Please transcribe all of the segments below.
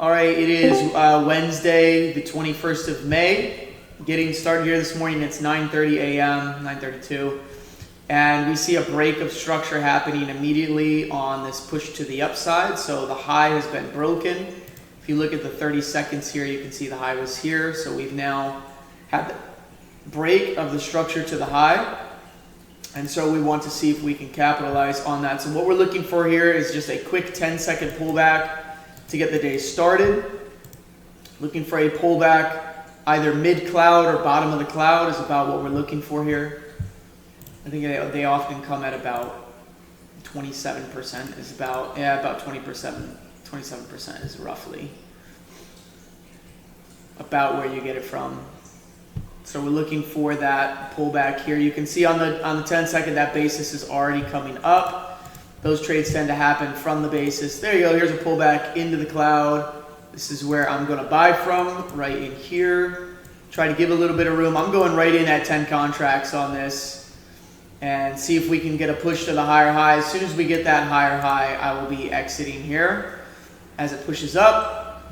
All right, it is Wednesday, the 21st of May. Getting started here this morning. It's 9:30 a.m., 9:32. And we see a break of structure happening immediately on this push to the upside. So the high has been broken. If you look at the 30 seconds here, you can see the high was here. So we've now had the break of the structure to the high. And so we want to see if we can capitalize on that. So what we're looking for here is just a quick 10-second pullback to get the day started. Looking for a pullback either mid-cloud or bottom of the cloud is about what we're looking for here. I think they often come at about 27% is about 27% is roughly about where you get it from. So we're looking for that pullback here. You can see on the 10-second that basis is already coming up. Those trades tend to happen from the basis. There you go. Here's a pullback into the cloud. This is where I'm going to buy from, right in here. Try to give a little bit of room. I'm going right in at 10 contracts on this and see if we can get a push to the higher high. As soon as we get that higher high, I will be exiting here as it pushes up.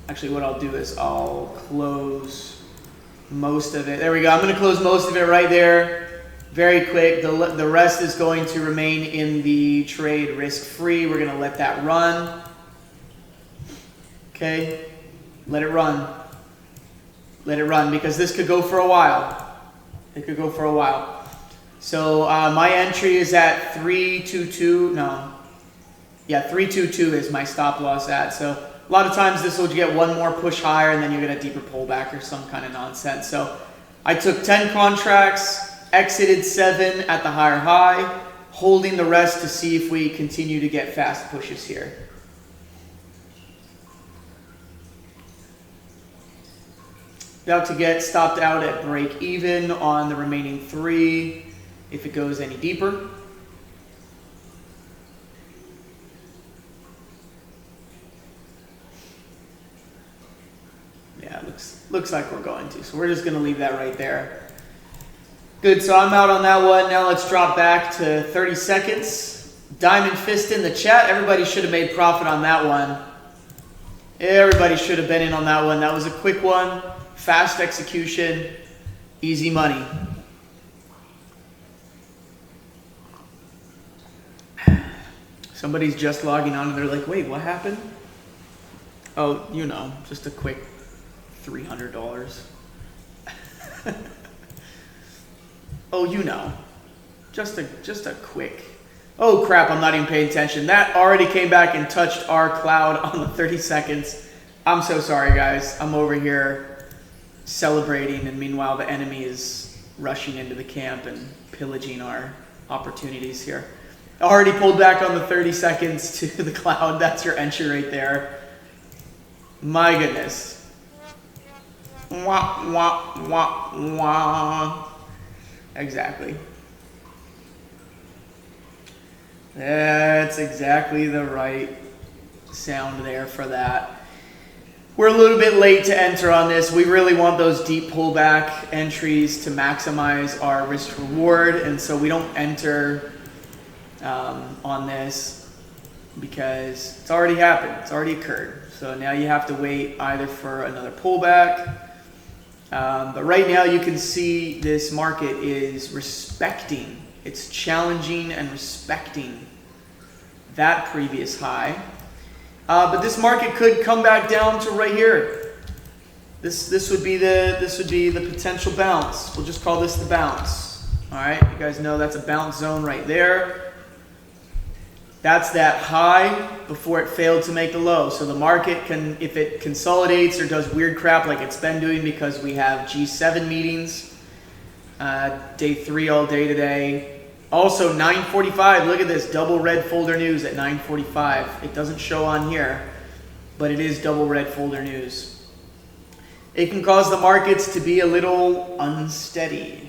Actually, what I'll do is I'll close most of it. There we go. I'm going to close most of it right there. Very quick. The rest is going to remain in the trade risk-free. We're going to let that run. Okay. Let it run. Let it run because this could go for a while. It could go for a while. So my entry is at 322. No. Yeah, 322 is my stop loss at. So a lot of times this will get one more push higher and then you get a deeper pullback or some kind of nonsense. So I took 10 contracts, exited 7 at the higher high, holding the rest to see if we continue to get fast pushes here. About to get stopped out at break even on the remaining 3 if it goes any deeper. Yeah, looks like we're going to. So we're just going to leave that right there. Good, so I'm out on that one. Now let's drop back to 30 seconds. Diamond Fist in the chat. Everybody should have made profit on that one. Everybody should have been in on that one. That was a quick one. Fast execution. Easy money. Somebody's just logging on and they're like, wait, what happened? Oh, you know, just a quick $300. Oh, you know, just a quick. Oh crap, I'm not even paying attention. That already came back and touched our cloud on the 30 seconds. I'm so sorry, guys. I'm over here celebrating, and meanwhile the enemy is rushing into the camp and pillaging our opportunities here. Already pulled back on the 30 seconds to the cloud. That's your entry right there. My goodness. Wah, wah, wah, wah. Exactly. That's exactly the right sound there for that. We're a little bit late to enter on this. We really want those deep pullback entries to maximize our risk reward, and so we don't enter on this because it's already happened. It's already occurred. So now you have to wait either for another pullback. But right now you can see this market is respecting. It's challenging and respecting that previous high. But this market could come back down to right here. This would be the potential bounce. We'll just call this the bounce. All right, you guys know that's a bounce zone right there. That's that high before it failed to make a low. So the market can, if it consolidates or does weird crap like it's been doing because we have G7 meetings, day 3 all day today. Also 9:45, look at this, double red folder news at 9:45. It doesn't show on here, but it is double red folder news. It can cause the markets to be a little unsteady.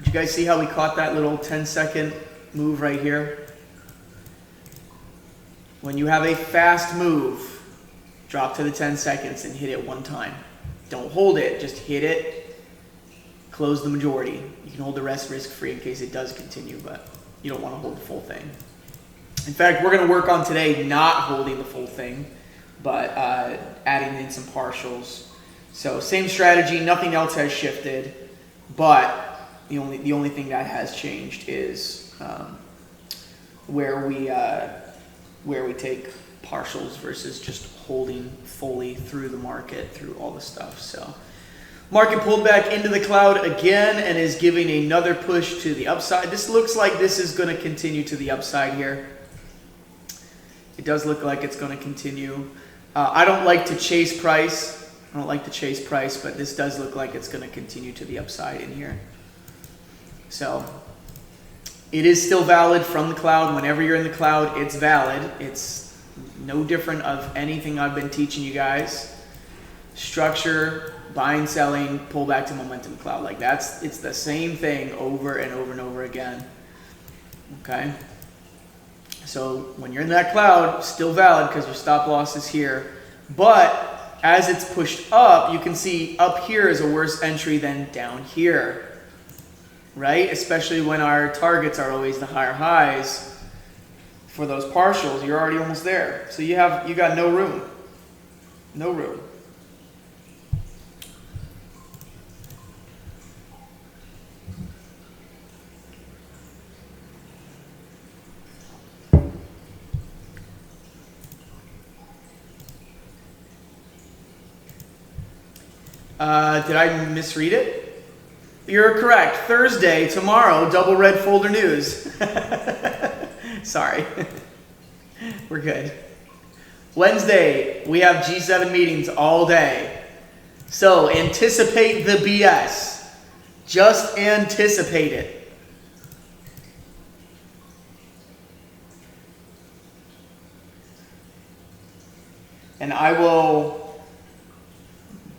You guys see how we caught that little 10-second move right here? When you have a fast move, drop to the 10 seconds and hit it one time. Don't hold it, just hit it, close the majority. You can hold the rest risk-free in case it does continue, but you don't want to hold the full thing. In fact, we're going to work on today not holding the full thing, but adding in some partials. So same strategy, nothing else has shifted, but the only thing that has changed is where we take partials versus just holding fully through the market, through all the stuff. So market pulled back into the cloud again and is giving another push to the upside. This looks like this is going to continue to the upside here. It does look like it's going to continue. I don't like to chase price. But this does look like it's going to continue to the upside in here. So it is still valid from the cloud. Whenever you're in the cloud, it's valid. It's no different of anything I've been teaching you guys. Structure, buying, selling, pull back to momentum cloud. Like it's the same thing over and over and over again. Okay? So when you're in that cloud, still valid because your stop loss is here. But as it's pushed up, you can see up here is a worse entry than down here, right? Especially when our targets are always the higher highs for those partials. You're already almost there. So you got no room. No room. Did I misread it? You're correct. Thursday, tomorrow, double red folder news. Sorry. We're good. Wednesday, we have G7 meetings all day. So anticipate the BS. Just anticipate it. And I will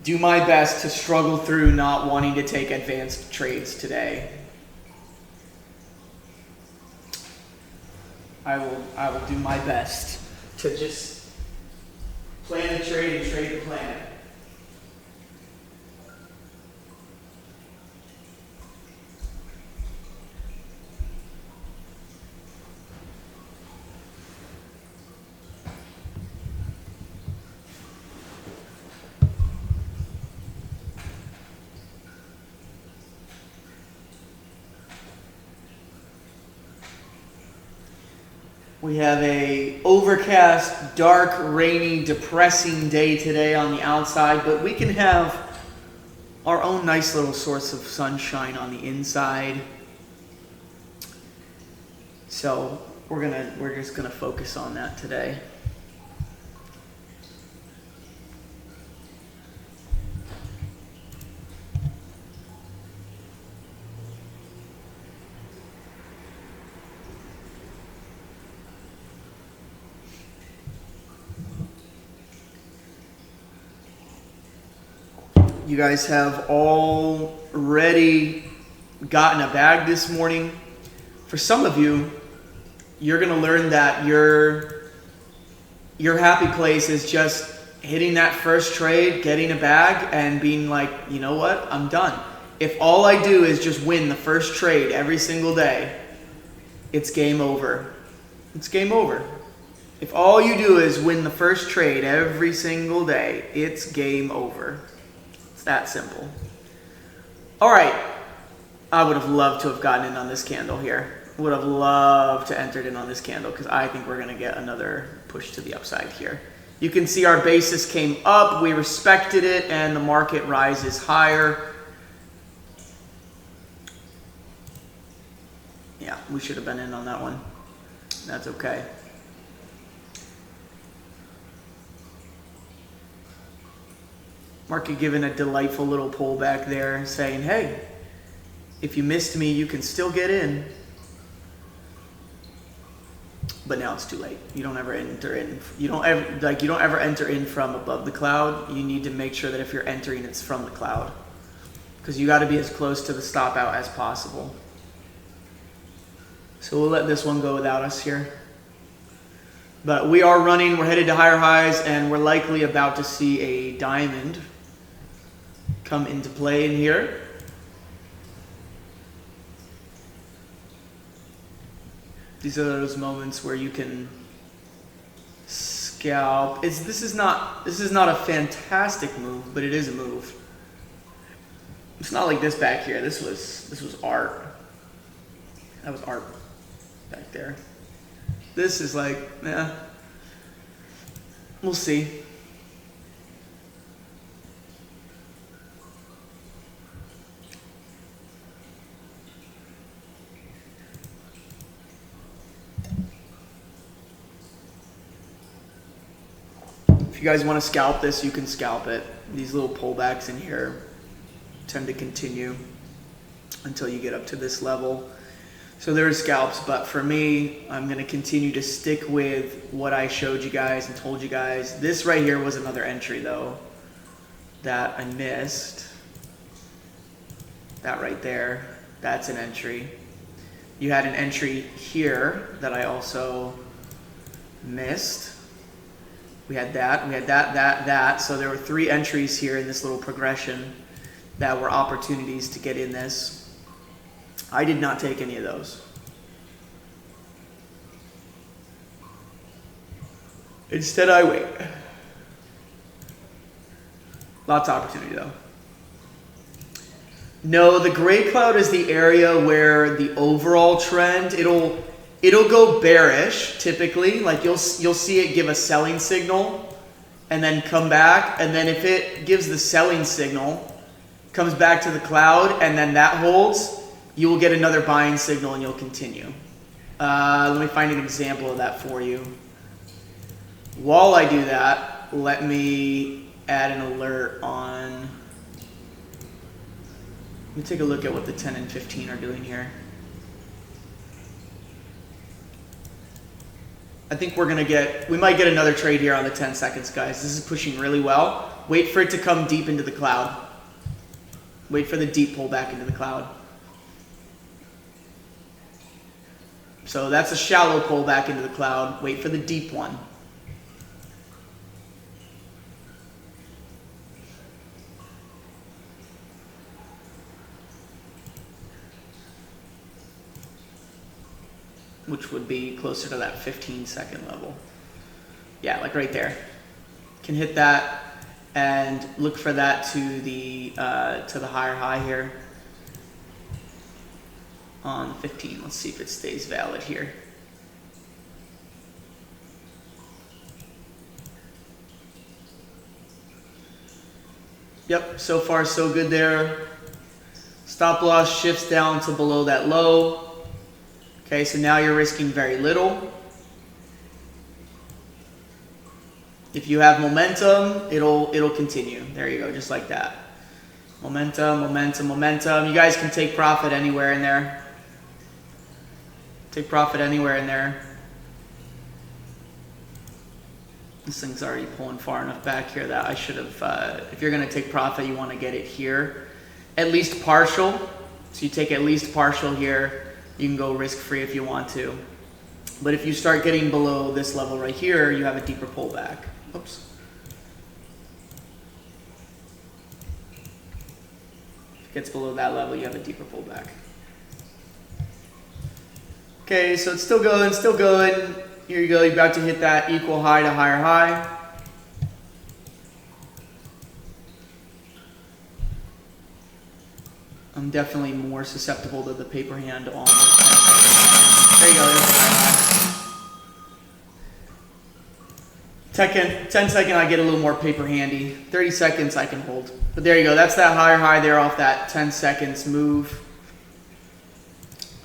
do my best to struggle through not wanting to take advanced trades today. I will do my best to just plan the trade and trade the plan. We have a overcast, dark, rainy, depressing day today on the outside, but we can have our own nice little source of sunshine on the inside. So we're just gonna focus on that today. You guys have already gotten a bag this morning. For some of you, you're going to learn that your happy place is just hitting that first trade, getting a bag, and being like, you know what, I'm done. If all I do is just win the first trade every single day, it's game over. It's game over. If all you do is win the first trade every single day, it's game over. It's that simple. All right. I would have loved to have gotten in on this candle here. Would have loved to enter in on this candle because I think we're going to get another push to the upside here. You can see our basis came up. We respected it, and the market rises higher. Yeah, we should have been in on that one. That's okay. Market giving a delightful little pullback there, saying, hey, if you missed me, you can still get in. But now it's too late. You don't ever enter in. You don't ever enter in from above the cloud. You need to make sure that if you're entering, it's from the cloud, because you got to be as close to the stop out as possible. So we'll let this one go without us here. But we are running. We're headed to higher highs, and we're likely about to see a diamond. come into play in here. These are those moments where you can scalp. This is not a fantastic move, but it is a move. It's not like this back here. This was art. That was art back there. This is like, yeah. We'll see. If you guys want to scalp this, you can scalp it. These little pullbacks in here tend to continue until you get up to this level. So there are scalps, but for me, I'm going to continue to stick with what I showed you guys and told you guys. This right here was another entry though that I missed. That right there, that's an entry. You had an entry here that I also missed. We had that, that. So there were 3 entries here in this little progression that were opportunities to get in this. I did not take any of those. Instead, I wait. Lots of opportunity though. No, the gray cloud is the area where the overall trend, it'll go bearish typically. Like you'll see it give a selling signal and then come back. And then if it gives the selling signal, comes back to the cloud and then that holds, you will get another buying signal and you'll continue. Let me find an example of that for you. While I do that, let me add an alert on. Let me take a look at what the 10 and 15 are doing here. I think we might get another trade here on the 10 seconds, guys. This is pushing really well. Wait for it to come deep into the cloud. Wait for the deep pullback into the cloud. So that's a shallow pullback into the cloud. Wait for the deep one. Which would be closer to that 15-second level. Yeah, like right there. Can hit that and look for that to the higher high here on 15. Let's see if it stays valid here. Yep, so far so good there. Stop loss shifts down to below that low. Okay, so now you're risking very little. If you have momentum, it'll continue. There you go, just like that. Momentum, momentum, momentum. You guys can take profit anywhere in there. Take profit anywhere in there. This thing's already pulling far enough back here that I should have, if you're gonna take profit, you wanna get it here. At least partial, so you take at least partial here. You can go risk-free if you want to. But if you start getting below this level right here, you have a deeper pullback. Oops. If it gets below that level, you have a deeper pullback. Okay, so it's still going, still going. Here you go, you're about to hit that equal high to higher high. I'm definitely more susceptible to the paper hand on the 10 seconds. There you go, there's the high. 10 second I get a little more paper handy. 30 seconds I can hold. But there you go, that's that higher high there off that 10 seconds move.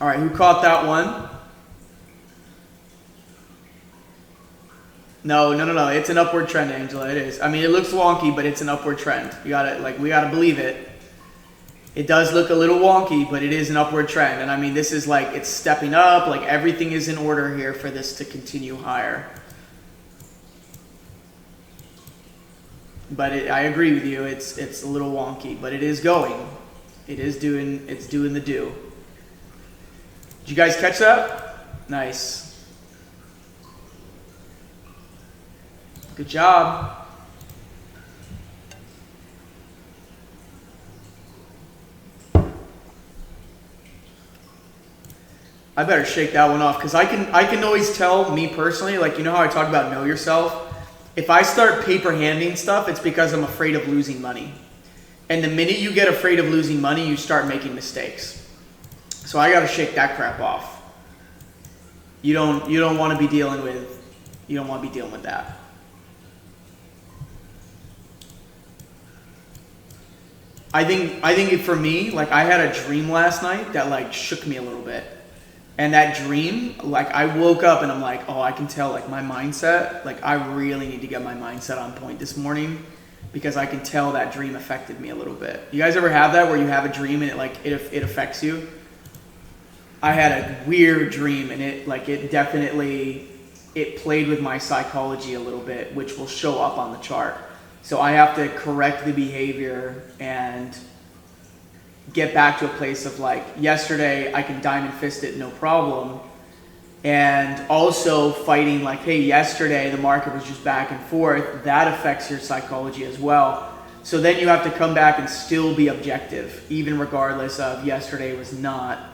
All right, who caught that one? No, it's an upward trend, Angela, it is. I mean, it looks wonky, but it's an upward trend. You gotta, we gotta believe it. It does look a little wonky, but it is an upward trend. And I mean, this is like, it's stepping up, like everything is in order here for this to continue higher. But I agree with you, it's a little wonky, but it is going. It's doing the do. Did you guys catch that? Nice. Good job. I better shake that one off because I can always tell, me personally, like, you know how I talk about know yourself? If I start paper handing stuff, it's because I'm afraid of losing money. And the minute you get afraid of losing money, you start making mistakes. So I got to shake that crap off. You don't want to be dealing with that. I think for me, like, I had a dream last night that like shook me a little bit. And that dream, like, I woke up and I'm like, oh, I can tell, like, my mindset, like, I really need to get my mindset on point this morning because I can tell that dream affected me a little bit. You guys ever have that where you have a dream and it affects you? I had a weird dream and it played with my psychology a little bit, which will show up on the chart. So I have to correct the behavior and get back to a place of like, yesterday I can diamond fist it, no problem. And also fighting like, hey, yesterday the market was just back and forth. That affects your psychology as well. So then you have to come back and still be objective, even regardless of yesterday was not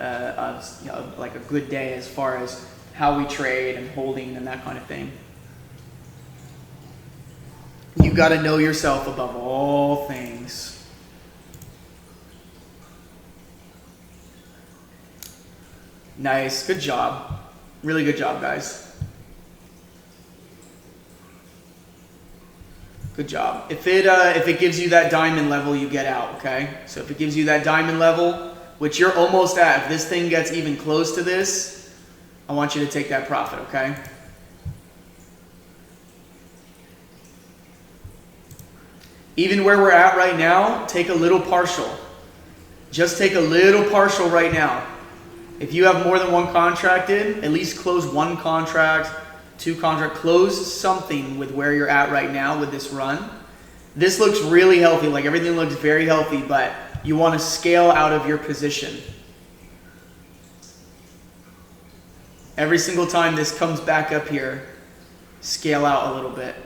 like a good day as far as how we trade and holding and that kind of thing. You got to know yourself above all things. Nice, good job. Really good job, guys. Good job. If it gives you that diamond level, you get out, okay? So if it gives you that diamond level, which you're almost at, if this thing gets even close to this, I want you to take that profit, okay? Even where we're at right now, take a little partial. Just take a little partial right now. If you have more than one contract in, at least close one contract, two contract, close something with where you're at right now with this run. This looks really healthy, like everything looks very healthy, but you want to scale out of your position. Every single time this comes back up here, scale out a little bit.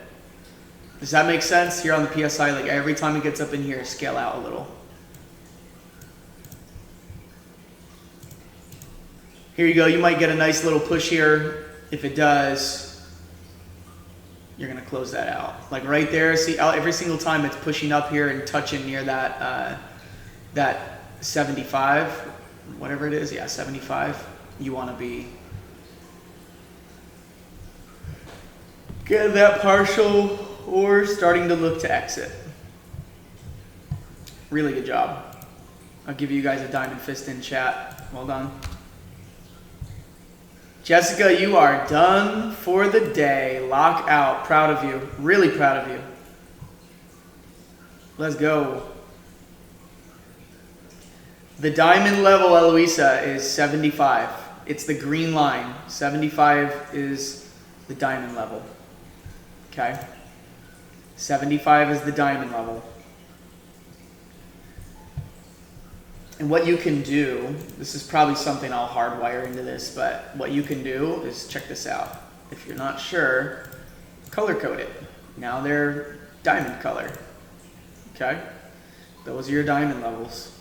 Does that make sense? Here on the PSI, like every time it gets up in here, scale out a little. Here you go, you might get a nice little push here. If it does, you're gonna close that out. Like right there, see, every single time it's pushing up here and touching near that, that 75, whatever it is, yeah, 75, you wanna be. Get that partial or starting to look to exit. Really good job. I'll give you guys a diamond fist in chat. Well done. Jessica, you are done for the day. Lock out. Proud of you. Really proud of you. Let's go. The diamond level, Eloisa, is 75. It's the green line. 75 is the diamond level. Okay? 75 is the diamond level. And what you can do, this is probably something I'll hardwire into this, but what you can do is check this out. If you're not sure, color code it. Now they're diamond color. Okay? Those are your diamond levels.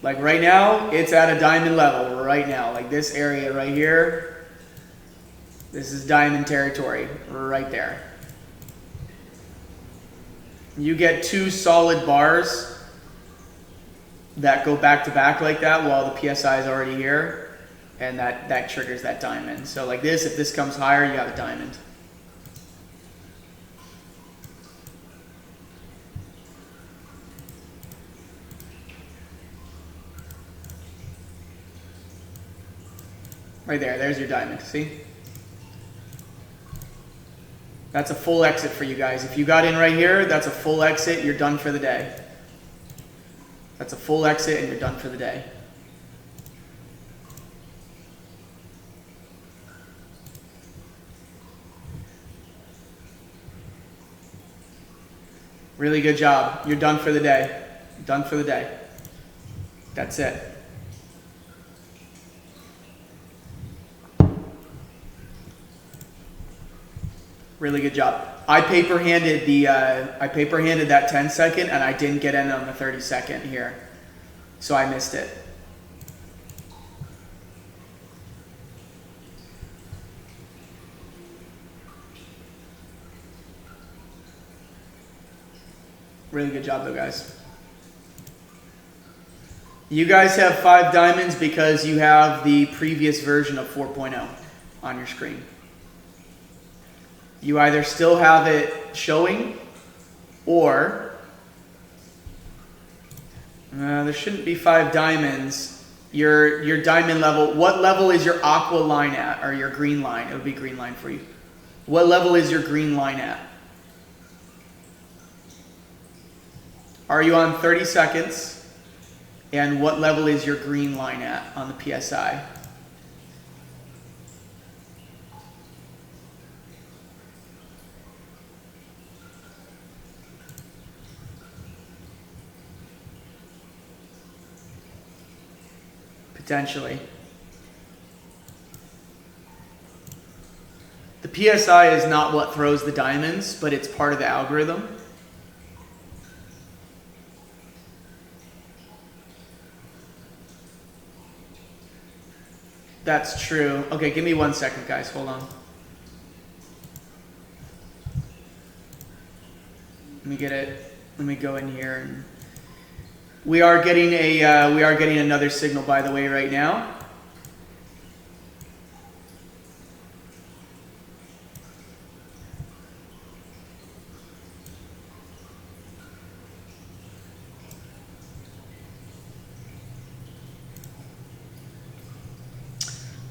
Like right now, it's at a diamond level right now. Like this area right here. This is diamond territory right there. You get two solid bars that go back to back like that while the PSI is already here, and that triggers that diamond. So like this, if this comes higher, you have a diamond. Right there, there's your diamond, see? That's a full exit for you guys. If you got in right here, that's a full exit. You're done for the day. That's a full exit and you're done for the day. Really good job. You're done for the day. Done for the day. That's it. Really good job. I paper handed that 10 second and I didn't get in on the 30 second here. So I missed it. Really good job though, guys. You guys have 5 diamonds because you have the previous version of 4.0 on your screen. You either still have it showing or there shouldn't be 5 diamonds. Your diamond level, what level is your aqua line at, or your green line? It would be green line for you. What level is your green line at? Are you on 30 seconds? And what level is your green line at on the PSI? Potentially. The PSI is not what throws the diamonds, but it's part of the algorithm. That's true. Okay, give me 1 second, guys. Hold on. Let me get it. Let me go in here. And we are getting another signal, by the way, right now.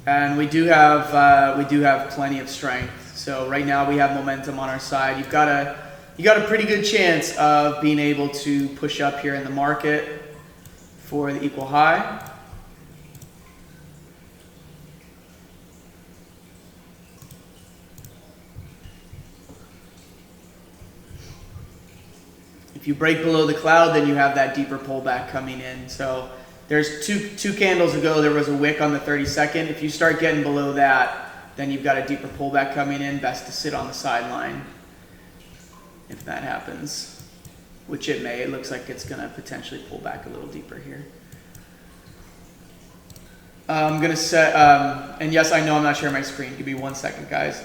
And we do have plenty of strength. So right now we have momentum on our side. You got a pretty good chance of being able to push up here in the market for the equal high. If you break below the cloud, then you have that deeper pullback coming in. So there's two candles ago, there was a wick on the 32nd. If you start getting below that, then you've got a deeper pullback coming in. Best to sit on the sideline if that happens, which it may. It looks like it's going to potentially pull back a little deeper here. I'm going to set, and yes, I know I'm not sharing my screen. Give me 1 second, guys.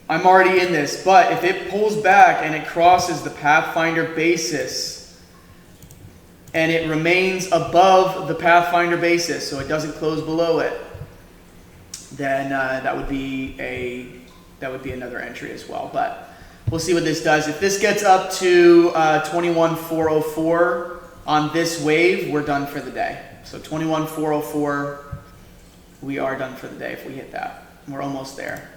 I'm already in this, but if it pulls back and it crosses the Pathfinder basis, and it remains above the Pathfinder basis, so it doesn't close below it, then that would be another entry as well. But we'll see what this does. If this gets up to 21,404 on this wave, we're done for the day. So 21,404, we are done for the day if we hit that. We're almost there.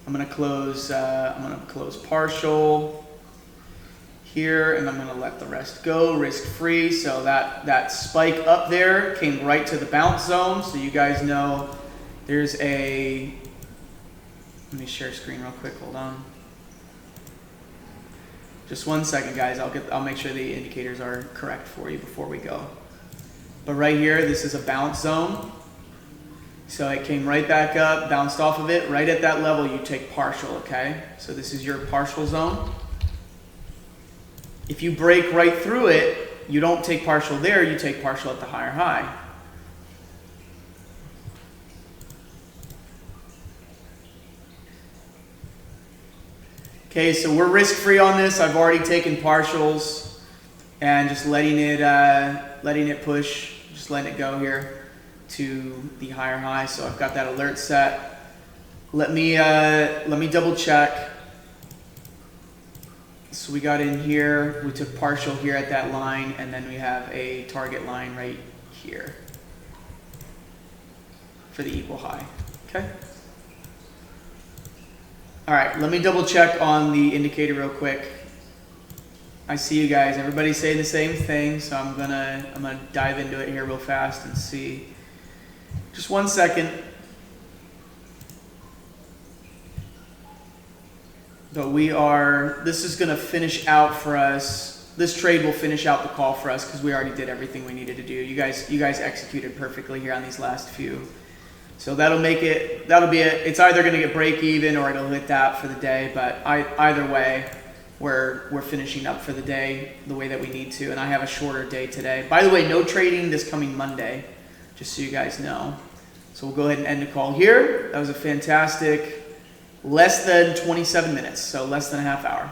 I'm gonna close partial here, and I'm gonna let the rest go risk-free. So that spike up there came right to the bounce zone. So you guys know there's a. Let me share screen real quick. Hold on. Just 1 second, guys. I'll make sure the indicators are correct for you before we go. But right here, this is a bounce zone. So it came right back up, bounced off of it. Right at that level, you take partial, okay? So this is your partial zone. If you break right through it, you don't take partial there, you take partial at the higher high. Okay, so we're risk-free on this. I've already taken partials and just letting it push, just letting it go here to the higher high. So I've got that alert set. Let me double check. So we got in here, we took partial here at that line, and then we have a target line right here for the equal high. Okay. All right, let me double check on the indicator real quick. I see you guys. Everybody's saying the same thing, so I'm gonna dive into it here real fast and see. Just 1 second. But this is gonna finish out for us this trade will finish out the call for us because we already did everything we needed to do. You guys executed perfectly here on these last few. So that'll be it. It's either going to get break even or it'll hit that for the day. But either way, we're finishing up for the day the way that we need to. And I have a shorter day today. By the way, no trading this coming Monday, just so you guys know. So we'll go ahead and end the call here. That was a fantastic less than 27 minutes, so less than a half hour.